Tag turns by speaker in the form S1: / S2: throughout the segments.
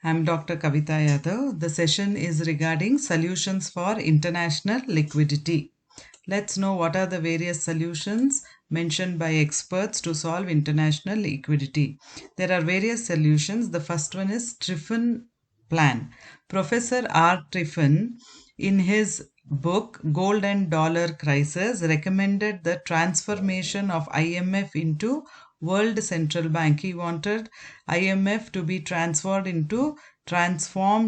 S1: I'm Dr. Kavita Yadav. The session is regarding solutions for international liquidity. Let's know what are the various solutions mentioned by experts to solve international liquidity. There are various solutions. The first one is Triffin Plan. Professor R. Triffin, in his book Gold and Dollar Crisis, recommended the transformation of IMF into World Central Bank. He wanted IMF to be transformed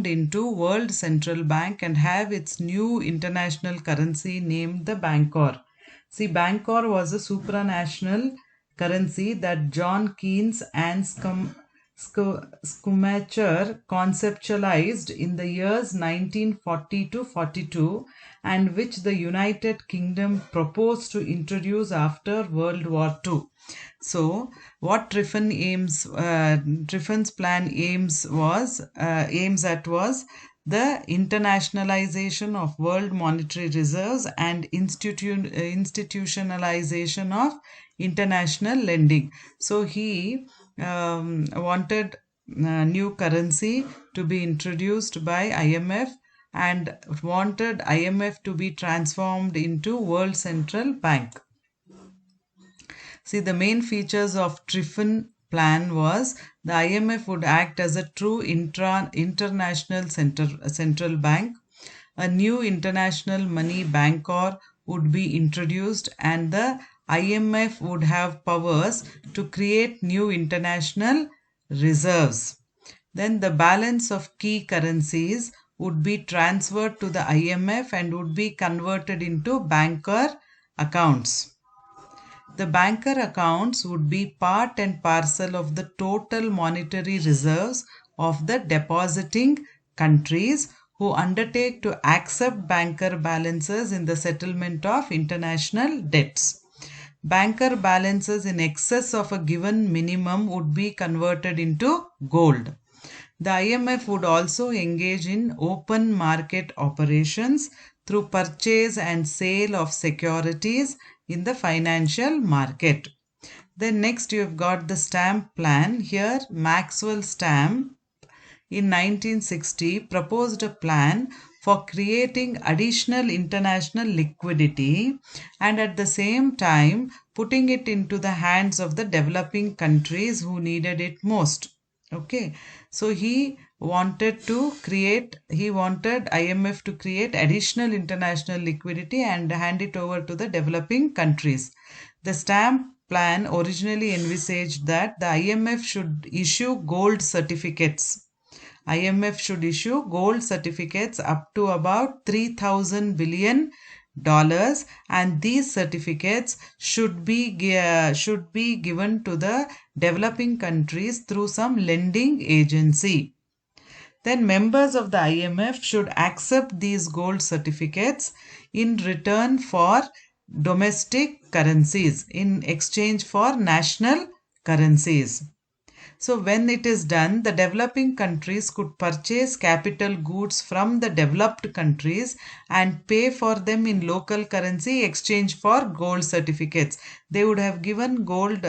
S1: into World Central Bank and have its new international currency named the Bancor. See, Bancor was a supranational currency that John Keynes and Schumacher conceptualized in the years 1940 to 42 and which the United Kingdom proposed to introduce after World War II. So, what Triffin's plan aims at was the internationalization of world monetary reserves and institutionalization of international lending. So he wanted new currency to be introduced by IMF and wanted IMF to be transformed into World Central Bank. See, the main features of Triffin plan was the IMF would act as a true international central bank. A new international money Bancor would be introduced and the IMF would have powers to create new international reserves. Then the balance of key currencies would be transferred to the IMF and would be converted into Bancor accounts. The Bancor accounts would be part and parcel of the total monetary reserves of the depositing countries who undertake to accept Bancor balances in the settlement of international debts. Bancor balances in excess of a given minimum would be converted into gold. The IMF would also engage in open market operations through purchase and sale of securities in the financial market. Then next you have got the stamp plan. Here Maxwell Stamp in 1960 proposed a plan for creating additional international liquidity and at the same time putting it into the hands of the developing countries who needed it most. Okay, so he wanted IMF to create additional international liquidity and hand it over to the developing countries. The stamp plan originally envisaged that the IMF should issue gold certificates. IMF should issue gold certificates up to about $3,000 billion, and these certificates should be given to the developing countries through some lending agency. Then members of the IMF should accept these gold certificates in return for domestic currencies in exchange for national currencies. So when it is done, the developing countries could purchase capital goods from the developed countries and pay for them in local currency exchange for gold certificates. They would have given gold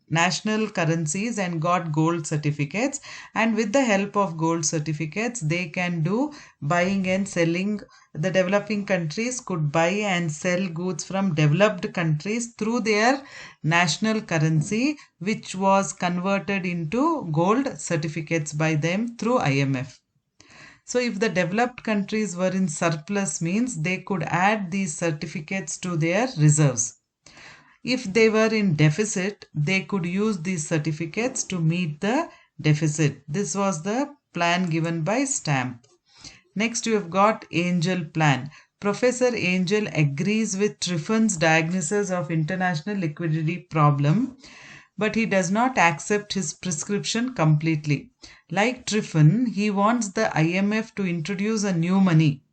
S1: national currencies and got gold certificates, and with the help of gold certificates they can do buying and selling. The developing countries could buy and sell goods from developed countries through their national currency, which was converted into gold certificates by them through IMF. So if the developed countries were in surplus, means they could add these certificates to their reserves. If they were in deficit, they could use these certificates to meet the deficit. This was the plan given by Stamp. Next you have got Angel plan. Professor Angel agrees with Triffin's diagnosis of international liquidity problem, but he does not accept his prescription completely. Like Triffin, he wants the IMF to introduce a new money,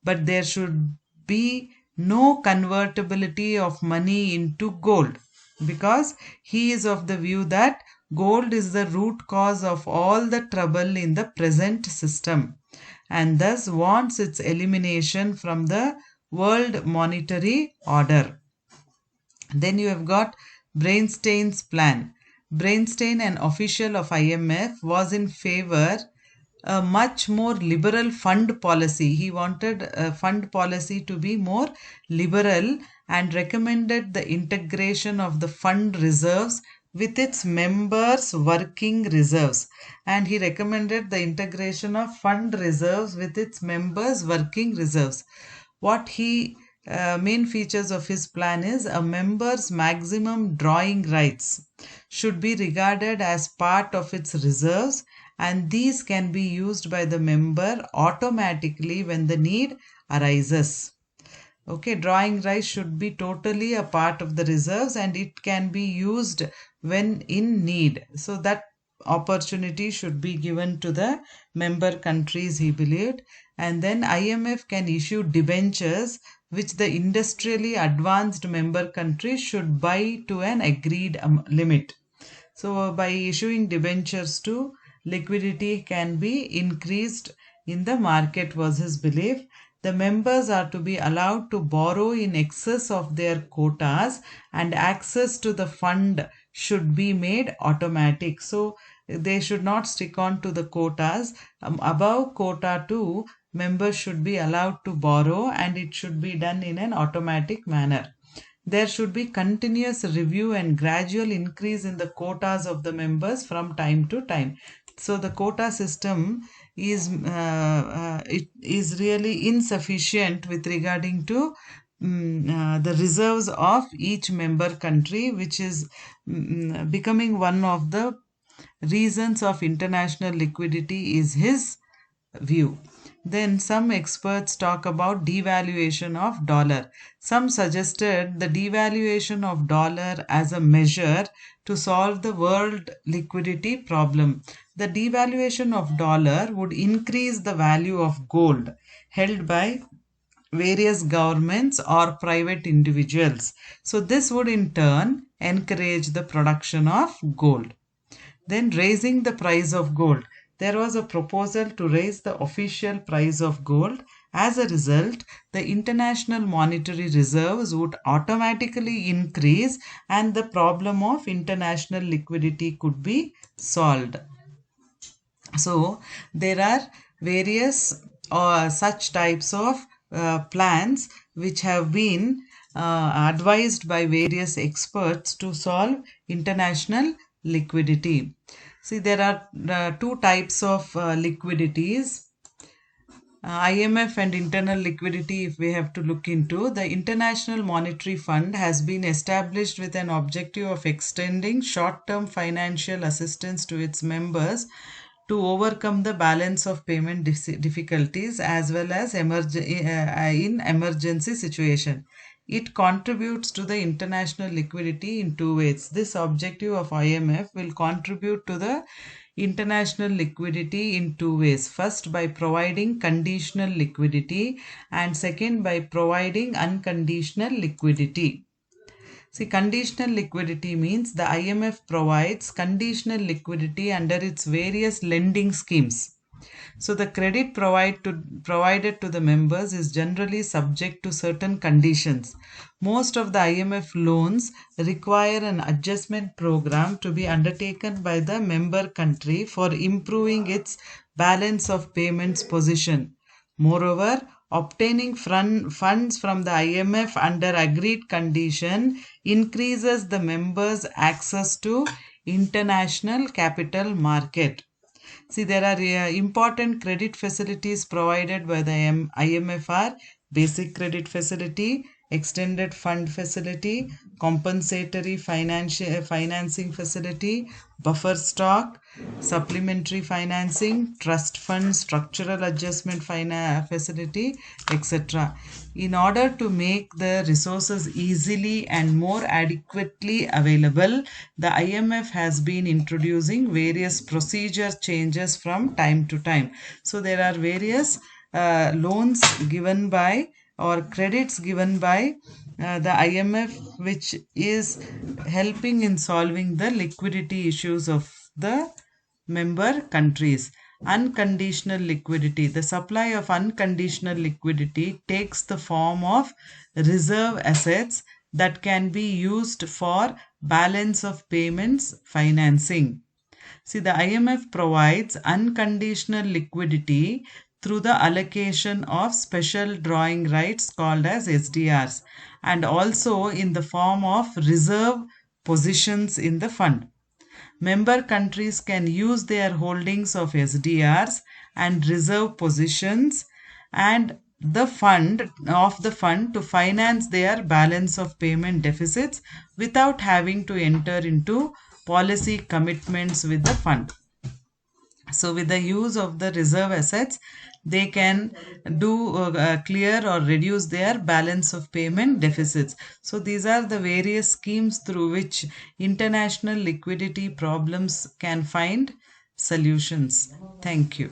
S1: but there should be no convertibility of money into gold, because he is of the view that gold is the root cause of all the trouble in the present system and thus wants its elimination from the world monetary order. Then you have got Bernstein's plan. Bernstein, an official of IMF, was in favor a much more liberal fund policy. He wanted a fund policy to be more liberal and recommended the integration of the fund reserves with its members' working reserves. And he recommended the integration of fund reserves with its members' working reserves. What he main features of his plan is a member's maximum drawing rights should be regarded as part of its reserves, and these can be used by the member automatically when the need arises. Okay, drawing rights should be totally a part of the reserves and it can be used when in need. So that opportunity should be given to the member countries, he believed. And then IMF can issue debentures which the industrially advanced member countries should buy to an agreed limit. So by issuing debentures too, liquidity can be increased in the market was his belief. The members are to be allowed to borrow in excess of their quotas and access to the fund should be made automatic. So they should not stick on to the quotas. Above quota 2, members should be allowed to borrow and it should be done in an automatic manner. There should be continuous review and gradual increase in the quotas of the members from time to time. So the quota system is really insufficient with regarding to the reserves of each member country, which is becoming one of the reasons of international liquidity is his view. Then some experts talk about devaluation of dollar. Some suggested the devaluation of dollar as a measure to solve the world liquidity problem. The devaluation of dollar would increase the value of gold held by various governments or private individuals. So this would in turn encourage the production of gold. Then raising the price of gold. There was a proposal to raise the official price of gold. As a result, the international monetary reserves would automatically increase and the problem of international liquidity could be solved. So there are various such types of plans which have been advised by various experts to solve international liquidity. See, there are two types of liquidities. IMF and internal liquidity, if we have to look into, the International Monetary Fund has been established with an objective of extending short-term financial assistance to its members to overcome the balance of payment difficulties as well as in emergency situation. It contributes to the international liquidity in two ways. This objective of IMF will contribute to the international liquidity in two ways. First, by providing conditional liquidity, and second, by providing unconditional liquidity. See, conditional liquidity means the IMF provides conditional liquidity under its various lending schemes. So the credit provided to the members is generally subject to certain conditions. Most of the IMF loans require an adjustment program to be undertaken by the member country for improving its balance of payments position. Moreover, obtaining funds from the IMF under agreed condition increases the members' access to international capital market. See, there are important credit facilities provided by the IMF are basic credit facility, extended fund facility, compensatory financing facility, buffer stock, supplementary financing, trust fund, structural adjustment facility, etc. In order to make the resources easily and more adequately available, the IMF has been introducing various procedure changes from time to time. So there are various loans given by or credits given by the IMF, which is helping in solving the liquidity issues of the member countries. Unconditional liquidity. The supply of unconditional liquidity takes the form of reserve assets that can be used for balance of payments financing. See, the IMF provides unconditional liquidity through the allocation of special drawing rights called as SDRs, and also in the form of reserve positions in the fund. Member countries can use their holdings of SDRs and reserve positions and the fund to finance their balance of payment deficits without having to enter into policy commitments with the fund. So with the use of the reserve assets, they can do clear or reduce their balance of payment deficits. So these are the various schemes through which international liquidity problems can find solutions. Thank you.